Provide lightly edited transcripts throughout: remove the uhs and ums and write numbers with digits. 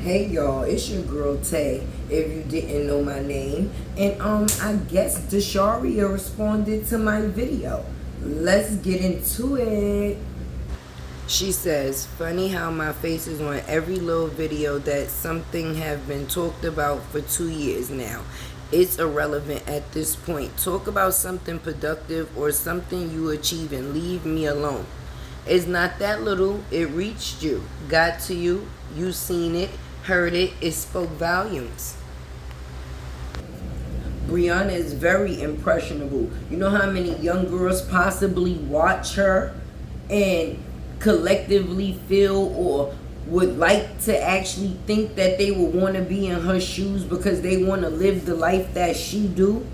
Hey y'all, it's your girl Tay, if you didn't know my name. And I guess DESHARIA responded to my video. Let's get into it. She says, funny how my face is on every little video that something have been talked about for 2 years now. It's irrelevant at this point. Talk about something productive or something you achieve and leave me alone. It's not that little. It reached you, got to you, you seen it, heard it, it spoke volumes. BRIANA is very impressionable. You know how many young girls possibly watch her and collectively feel or would like to actually think that they would want to be in her shoes because they want to live the life that she do?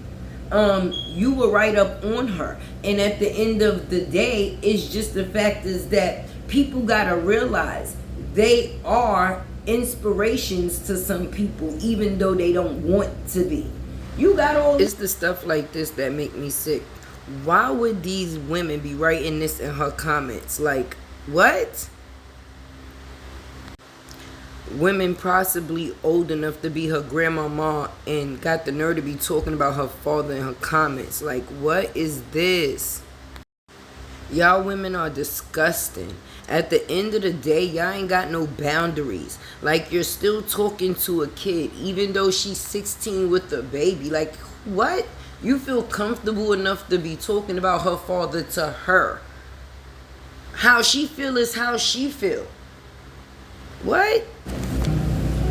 You were right up on her. And at the end of the day, it's just the fact is that people gotta realize they are inspirations to some people, even though they don't want to be. You got all. It's the stuff like this that make me sick. Why would these women be writing this in her comments? Like, what? Women possibly old enough to be her grandmama and got the nerve to be talking about her father in her comments. Like, what is this? Y'all women are disgusting. At the end of the day, y'all ain't got no boundaries. Like, you're still talking to a kid, even though she's 16 with a baby. Like, what? You feel comfortable enough to be talking about her father to her. How she feel is how she feel. What?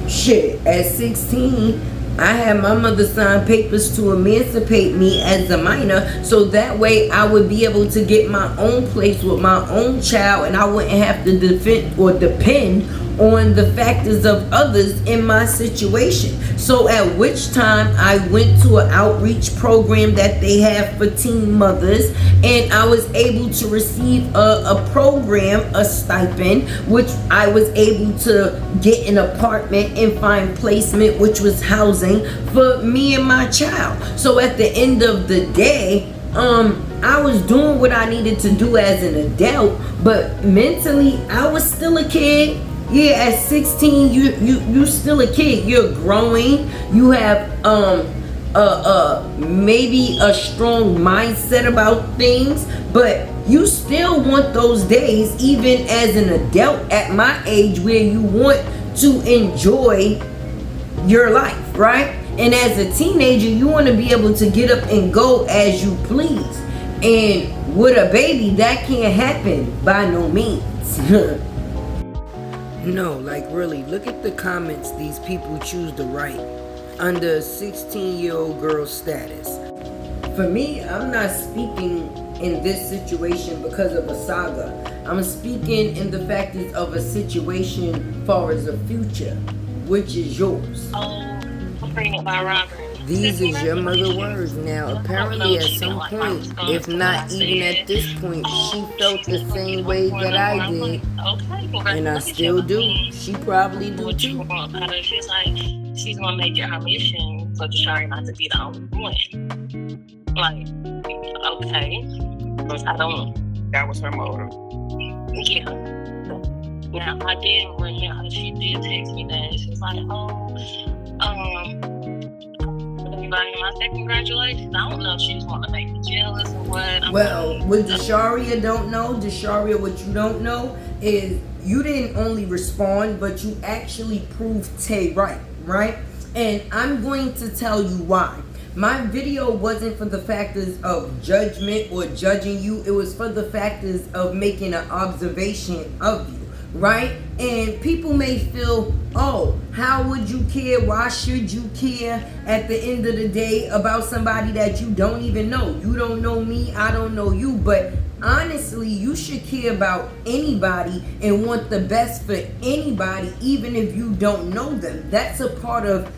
Shit, at 16, I had my mother sign papers to emancipate me as a minor, so that way I would be able to get my own place with my own child, and I wouldn't have to depend on the factors of others in my situation. So at which time I went to an outreach program that they have for teen mothers, and I was able to receive a program, a stipend, which I was able to get an apartment and find placement, which was housing for me and my child. So at the end of the day, I was doing what I needed to do as an adult, but mentally I was still a kid. Yeah, at 16, you still a kid. You're growing. You have maybe a strong mindset about things, but you still want those days, even as an adult at my age, where you want to enjoy your life, right? And as a teenager, you want to be able to get up and go as you please. And with a baby, that can't happen by no means. No, like really, look at the comments these people choose to write under a 16-year-old girl's status. For me, I'm not speaking in this situation because of a saga. I'm speaking in the fact of a situation far as a future, which is yours. I'm pregnant by Robert. These is your mother words. Now, apparently at some point, if not even at this point, she felt the same way that I did, and I still do. She probably do too. She's like, she's gonna make it her mission for DESHARIA not to be the only one. Like, okay, I don't. That was her motive. Yeah. Now she did text me that. She's like, I said, congratulations. I don't know if she just want to make me jealous or what. Well, what DESHARIA don't know, DESHARIA, what you don't know is you didn't only respond, but you actually proved Tay right? And I'm going to tell you why. My video wasn't for the factors of judgment or judging you. It was for the factors of making an observation of you, right? And people may feel, oh, how would you care? Why should you care at the end of the day about somebody that you don't even know? You don't know me, I don't know you, but honestly, you should care about anybody and want the best for anybody, even if you don't know them. That's a part of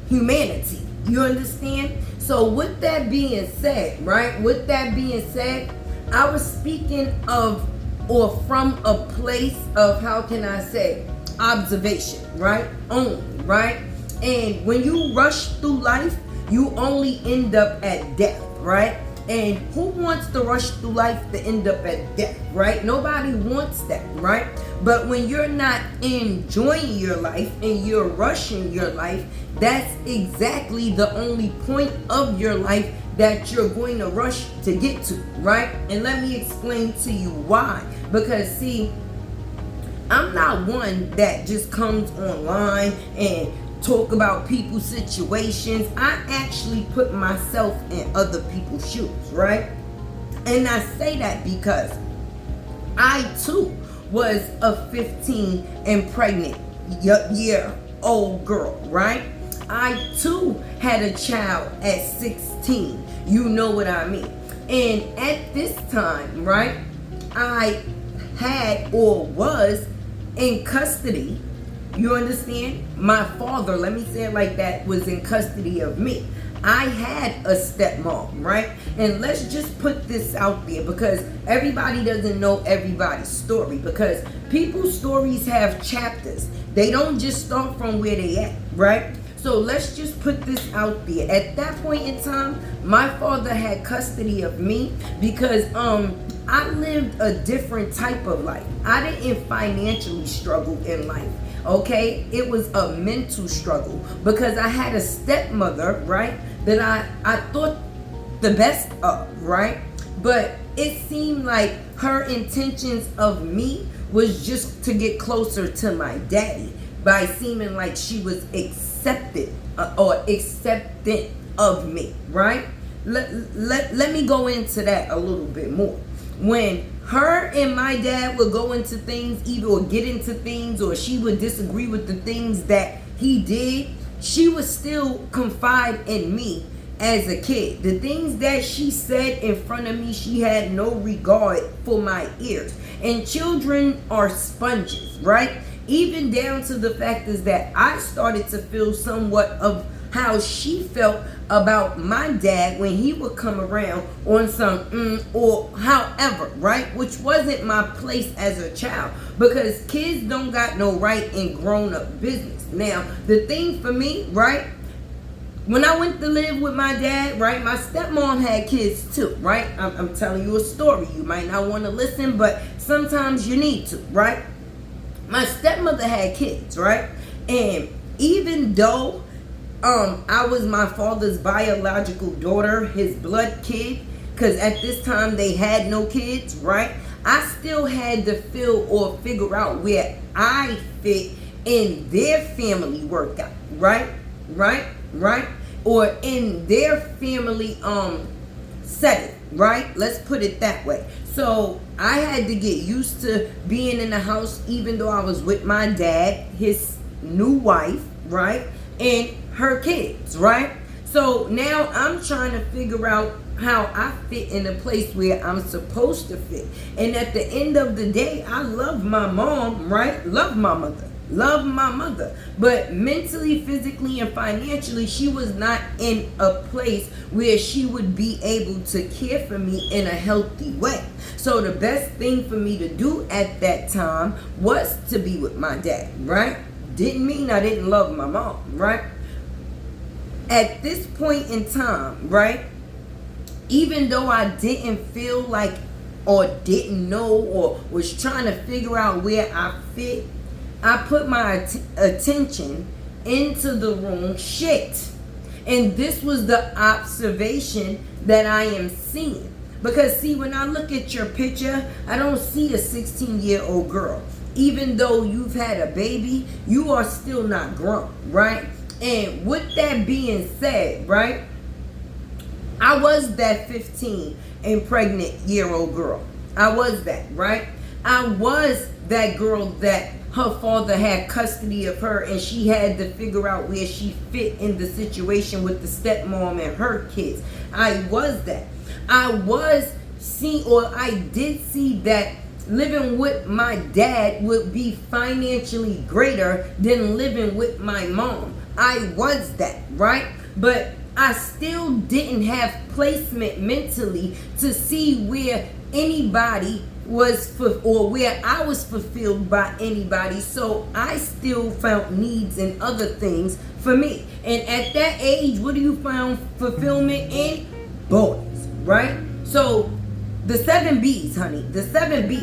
humanity. You understand? So with that being said, right? With that being said, I was speaking of or from a place of, how can I say, observation, right? Only, right? And when you rush through life, you only end up at death, right? And who wants to rush through life to end up at death, right? Nobody wants that, right? But when you're not enjoying your life and you're rushing your life, that's exactly the only point of your life that you're going to rush to get to, right? And let me explain to you why. Because see, I'm not one that just comes online and talk about people's situations. I actually put myself in other people's shoes, right? And I say that because I too was a 15 and pregnant year old girl, right? I too had a child at 16. You know what I mean? And at this time, right, I had or was in custody. You understand? My father, let me say it like that, was in custody of me. I had a stepmom, right? And let's just put this out there because everybody doesn't know everybody's story, because people's stories have chapters. They don't just start from where they at, right? So let's just put this out there. At that point in time, my father had custody of me because I lived a different type of life. I didn't financially struggle in life. Okay, it was a mental struggle because I had a stepmother, right, that I thought the best of, right? But it seemed like her intentions of me was just to get closer to my daddy by seeming like she was accepted or acceptant of me, right? Let me go into that a little bit more. When her and my dad would go into things, either or get into things, or she would disagree with the things that he did, she would still confide in me as a kid. The things that she said in front of me, she had no regard for my ears. And children are sponges, right? Even down to the fact is that I started to feel somewhat of how she felt about my dad when he would come around on some or however, right? Which wasn't my place as a child, because kids don't got no right in grown-up business. Now, the thing for me, right? When I went to live with my dad, right, my stepmom had kids too, right? I'm telling you a story. You might not want to listen, but sometimes you need to, right? My stepmother had kids, right? And even though I was my father's biological daughter, his blood kid, because at this time they had no kids, right? I still had to feel or figure out where I fit in their family workout, right? Or in their family setting, right? Let's put it that way. So I had to get used to being in the house, even though I was with my dad, his new wife, right? And her kids, right? So now I'm trying to figure out how I fit in a place where I'm supposed to fit. And at the end of the day, I love my mom, right? Love my mother. But mentally, physically, and financially, she was not in a place where she would be able to care for me in a healthy way. So the best thing for me to do at that time was to be with my dad, right? Didn't mean I didn't love my mom, right? At this point in time, right, even though I didn't feel like or didn't know or was trying to figure out where I fit, I put my attention into the wrong shit. And this was the observation that I am seeing. Because see, when I look at your picture, I don't see a 16-year-old girl. Even though you've had a baby, you are still not grown, right? And with that being said, right, I was that 15 and pregnant year-old girl. I was that, right? I was that girl that her father had custody of her and she had to figure out where she fit in the situation with the stepmom and her kids. I was that. I did see that living with my dad would be financially greater than living with my mom. I was that, right? But I still didn't have placement mentally to see where anybody was or where I was fulfilled by anybody. So I still found needs and other things for me. And at that age, what do you find fulfillment in? Boys, right? So the 7 B's, honey, the 7 B's.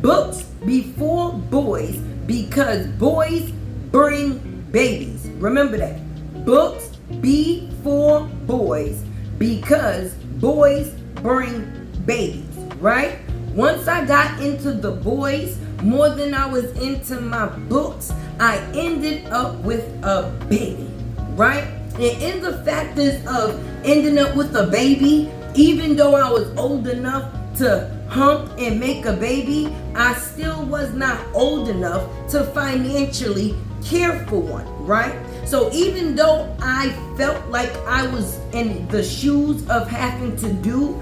books before boys because boys bring babies. Remember that. Books before boys because boys bring babies, right? Once I got into the boys more than I was into my books, I ended up with a baby, right? And in the factors of ending up with a baby, even though I was old enough to hump and make a baby, I still was not old enough to financially care for one, right? So even though I felt like I was in the shoes of having to do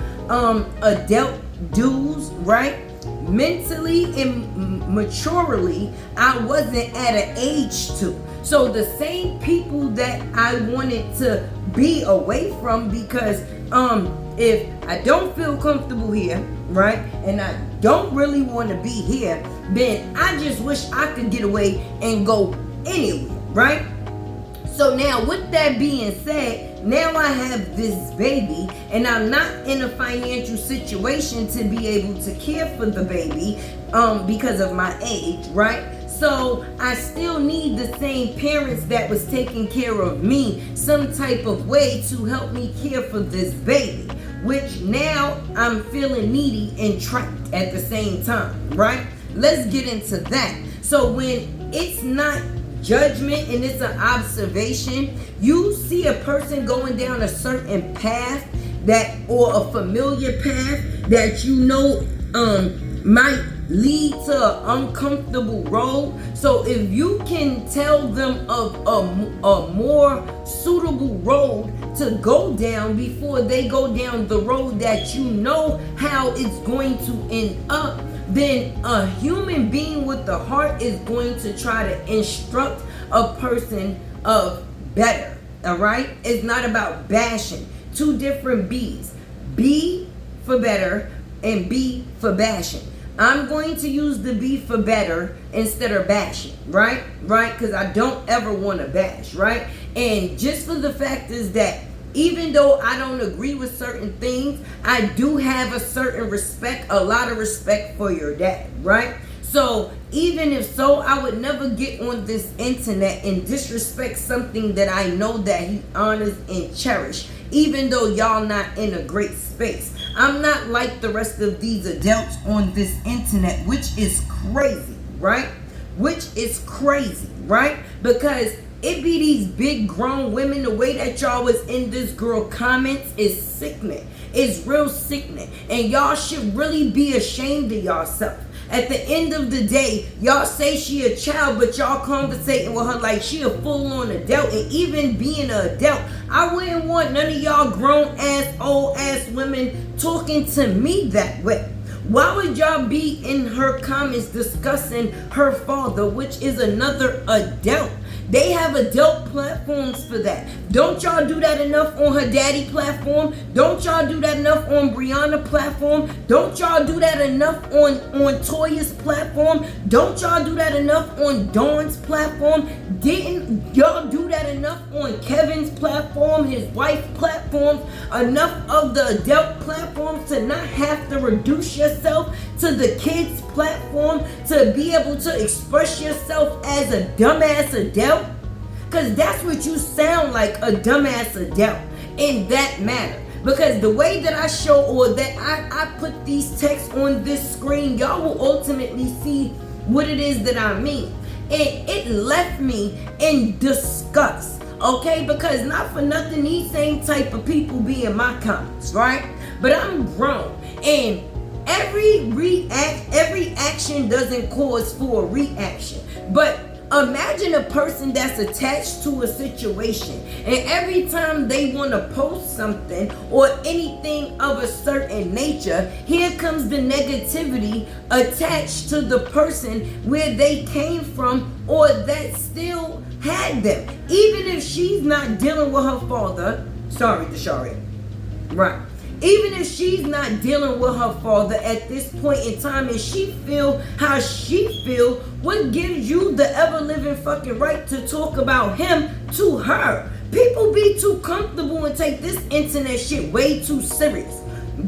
adult dues, right? Mentally and maturely, I wasn't at an age to. So the same people that I wanted to be away from, because if I don't feel comfortable here, right, and I don't really want to be here, then I just wish I could get away and go anywhere, right? So now with that being said, now I have this baby and I'm not in a financial situation to be able to care for the baby because of my age, right? So I still need the same parents that was taking care of me some type of way to help me care for this baby, which now I'm feeling needy and trapped at the same time, right? Let's get into that. So when it's not judgment and it's an observation, you see a person going down a certain path that, or a familiar path that you know might lead to an uncomfortable road. So if you can tell them of a more suitable road to go down before they go down the road that you know how it's going to end up, then a human being with the heart is going to try to instruct a person of better. All right? It's not about bashing. Two different B's. B for better and B for bashing. I'm going to use the B for better instead of bashing, right? Right? Because I don't ever want to bash, right? And just for the fact is that even though I don't agree with certain things, I do have a certain respect, a lot of respect for your dad, right? So even if so, I would never get on this internet and disrespect something that I know that he honors and cherish, even though y'all not in a great space. I'm not like the rest of these adults on this internet, which is crazy, right? Which is crazy, right? Because it be these big grown women, the way that y'all was in this girl comments is sickening. It's real sickening. And y'all should really be ashamed of yourself. At the end of the day, y'all say she a child, but y'all conversating with her like she a full-on adult. And even being an adult, I wouldn't want none of y'all grown-ass, old-ass women talking to me that way. Why would y'all be in her comments discussing her father, which is another adult? They have adult platforms for that. Don't y'all do that enough on her daddy platform? Don't y'all do that enough on BRIANA platform? Don't y'all do that enough on Toya's platform? Don't y'all do that enough on Dawn's platform? Didn't y'all do that enough on Kevin's platform, his wife's platforms? Enough of the adult platforms to not have to reduce yourself to the kids' platform to be able to express yourself as a dumbass adult? Because that's what you sound like, a dumbass adult in that matter. Because the way that I show, or that I put these texts on this screen, y'all will ultimately see what it is that I mean. And it left me in disgust, okay? Because not for nothing, these same type of people be in my comments, right? But I'm grown, and every action doesn't cause for a reaction. But imagine a person that's attached to a situation, and every time they want to post something or anything of a certain nature, here comes the negativity attached to the person where they came from or that still had them. Even if she's not dealing with her father, sorry, DESHARIA, right? Even if she's not dealing with her father at this point in time and she feel how she feel, what gives you the ever-living fucking right to talk about him to her? People be too comfortable and take this internet shit way too serious.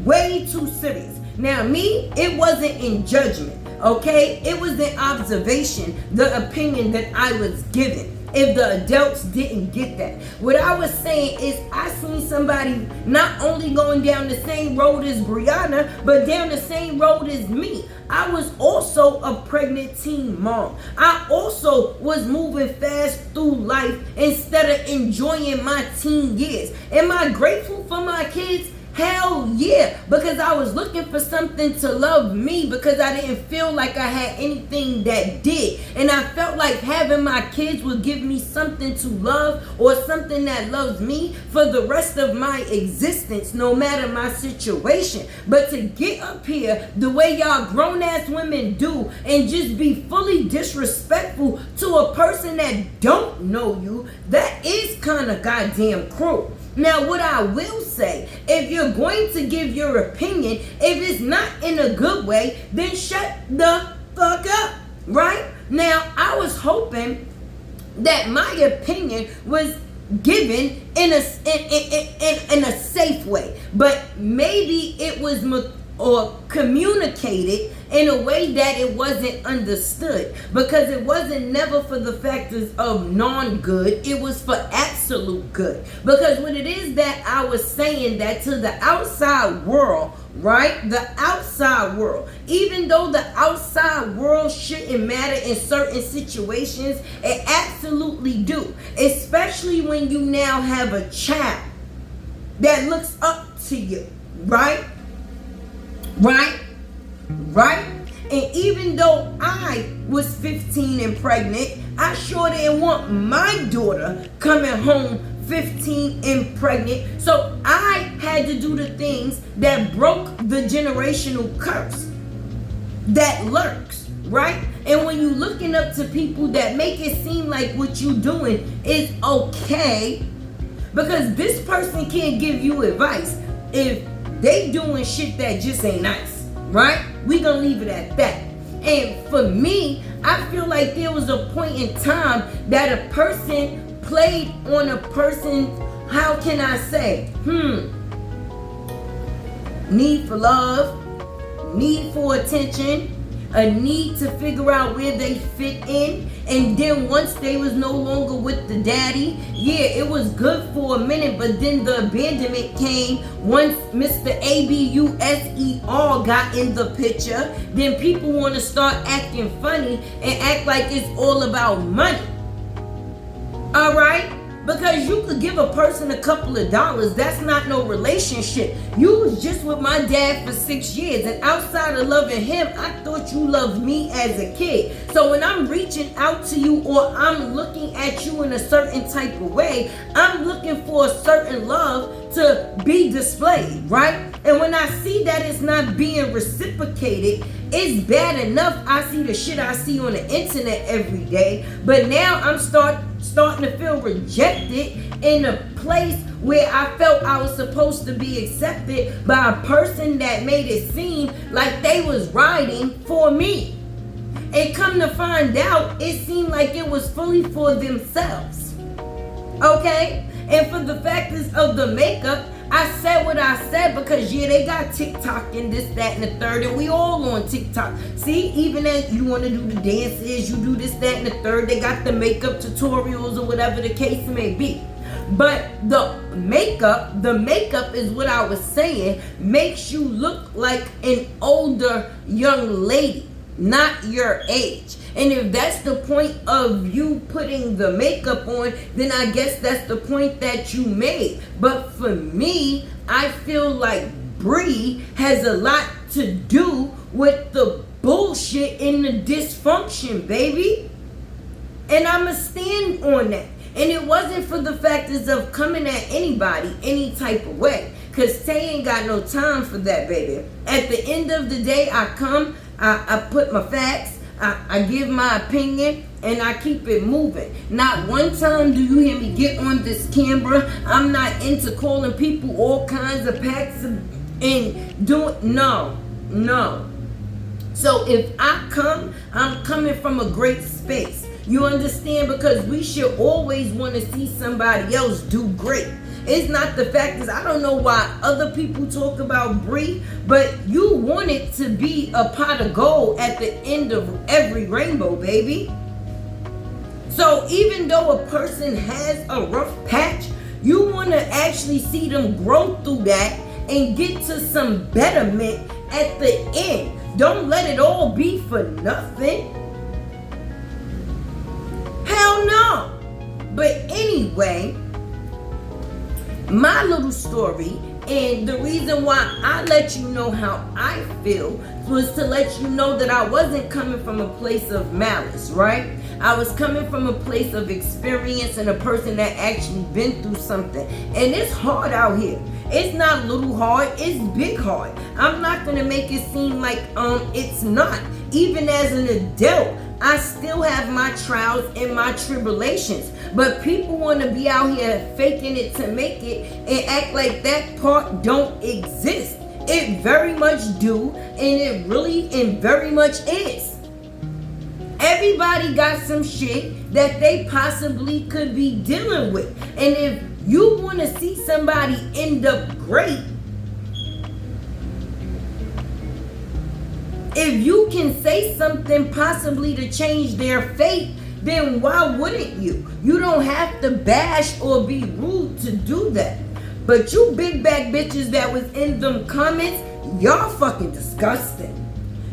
Way too serious. Now me, it wasn't in judgment. Okay? It was the observation, the opinion that I was given. If the adults didn't get that. What I was saying is I seen somebody not only going down the same road as Brianna, but down the same road as me. I was also a pregnant teen mom. I also was moving fast through life instead of enjoying my teen years. Am I grateful for my kids? Hell yeah, because I was looking for something to love me because I didn't feel like I had anything that did. And I felt like having my kids would give me something to love or something that loves me for the rest of my existence, no matter my situation. But to get up here the way y'all grown-ass women do and just be fully disrespectful to a person that don't know you, that is kind of goddamn cruel. Now, what I will say, if you're going to give your opinion, if it's not in a good way, then shut the fuck up, right? Now, I was hoping that my opinion was given in a safe way, but maybe it was or communicated in a way that it wasn't understood, because it wasn't never for the factors of non-good, it was for absolute good. Because what it is that I was saying, that to the outside world, right, the outside world, even though the outside world shouldn't matter in certain situations, it absolutely do, especially when you now have a child that looks up to you, right? And even though I was 15 and pregnant, I sure didn't want my daughter coming home 15 and pregnant. So I had to do the things that broke the generational curse that lurks, right? And when you looking up to people that make it seem like what you doing is okay, because this person can't give you advice if they doing shit that just ain't nice, right? We gonna leave it at that. And for me, I feel like there was a point in time that a person played on a person's, how can I say, need for love, need for attention, a need to figure out where they fit in. And then once they was no longer with the daddy, yeah, it was good for a minute, but then the abandonment came once Mr. ABUSER got in the picture. Then people want to start acting funny and act like it's all about money. All right? Because you could give a person a couple of dollars. That's not no relationship. You was just with my dad for 6 years. And outside of loving him, I thought you loved me as a kid. So when I'm reaching out to you or I'm looking at you in a certain type of way, I'm looking for a certain love to be displayed, right? And when I see that it's not being reciprocated, it's bad enough I see the shit I see on the internet every day. But now I'm starting to feel rejected in a place where I felt I was supposed to be accepted by a person that made it seem like they was riding for me. And come to find out, it seemed like it was fully for themselves. Okay? And for the factors of the makeup, I said what I said because, yeah, they got TikTok and this, that, and the third, and we all on TikTok. See, even as you want to do the dances, you do this, that, and the third, they got the makeup tutorials or whatever the case may be. But the makeup is what I was saying, makes you look like an older young lady, not your age. And if that's the point of you putting the makeup on, then I guess that's the point that you made. But for me, I feel like Bree has a lot to do with the bullshit and the dysfunction, baby. And I'ma stand on that. And it wasn't for the factors of coming at anybody any type of way, because Tay ain't got no time for that, baby. At the end of the day, I come, I put my facts, I give my opinion, and I keep it moving. Not one time do you hear me get on this camera. I'm not into calling people all kinds of packs and doing, no. So if I come, I'm coming from a great space. You understand? Because we should always want to see somebody else do great. It's not the fact is I don't know why other people talk about Brie, but you want it to be a pot of gold at the end of every rainbow, baby. So even though a person has a rough patch, you want to actually see them grow through that and get to some betterment at the end. Don't let it all be for nothing. Hell no. But anyway, my little story, and the reason why I let you know how I feel was to let you know that I wasn't coming from a place of malice, right? I was coming from a place of experience and a person that actually been through something. And it's hard out here. It's not little hard, it's big hard. I'm not gonna make it seem like it's not. Even as an adult, I still have my trials and my tribulations. But people want to be out here faking it to make it and act like that part don't exist. It very much do, and it really and very much is. Everybody got some shit that they possibly could be dealing with. And if you want to see somebody end up great, if you can say something possibly to change their fate, then why wouldn't you? You don't have to bash or be rude to do that. But you big bag bitches that was in them comments, y'all fucking disgusting.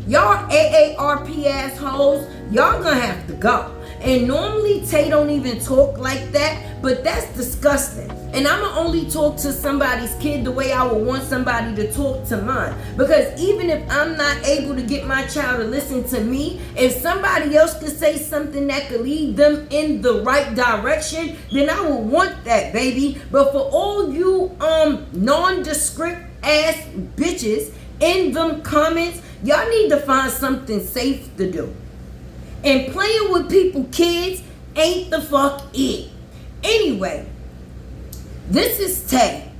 Y'all AARP assholes, y'all gonna have to go. And normally Tay don't even talk like that, but that's disgusting. And I'ma only talk to somebody's kid the way I would want somebody to talk to mine. Because even if I'm not able to get my child to listen to me, if somebody else could say something that could lead them in the right direction, then I would want that, baby. But for all you nondescript ass bitches in them comments, y'all need to find something safe to do. And playing with people's kids ain't the fuck it. Anyway, this is Tay.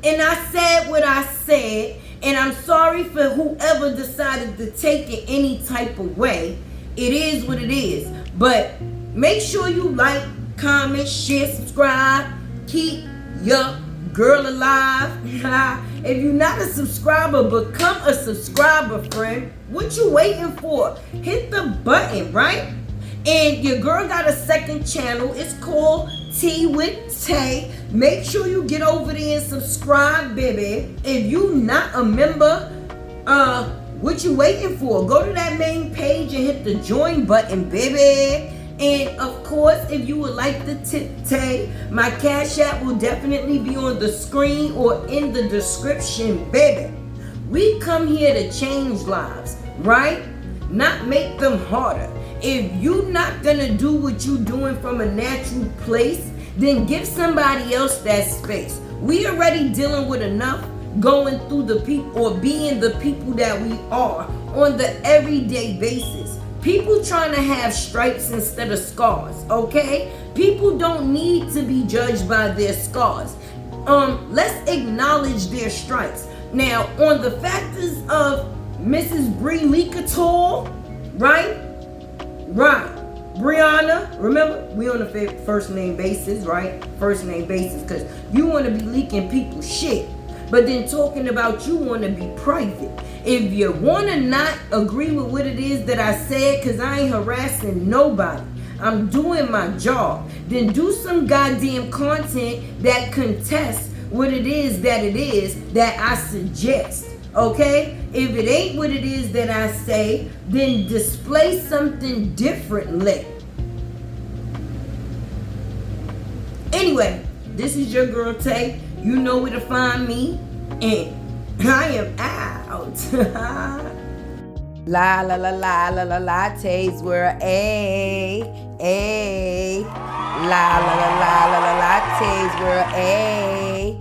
And I said what I said. And I'm sorry for whoever decided to take it any type of way. It is what it is. But make sure you like, comment, share, subscribe. Keep your girl alive. If you're not a subscriber, become a subscriber, friend. What you waiting for? Hit the button, right? And your girl got a second channel. It's called Tea with Tay. Make sure you get over there and subscribe, baby. If you not a member, what you waiting for? Go to that main page and hit the join button, baby. And of course, if you would like to tip Tay, my Cash App will definitely be on the screen or in the description, baby. We come here to change lives, right? Not make them harder. If you not gonna do what you doing from a natural place, then give somebody else that space. We already dealing with enough going through the people or being the people that we are on the everyday basis. People trying to have stripes instead of scars, okay? People don't need to be judged by their scars. Let's acknowledge their stripes. Now, on the factors of Mrs. Brie Leakatall, right? Right. Brianna, remember, we on the first name basis, right? First name basis, because you want to be leaking people's shit. But then talking about you want to be private. If you want to not agree with what it is that I said, because I ain't harassing nobody, I'm doing my job, then do some goddamn content that contests what it is that I suggest, okay? If it ain't what it is that I say, then display something differently. Anyway, this is your girl Tay. You know where to find me, and I am out. La la la la la la lattes were a la la la la la la lattes were a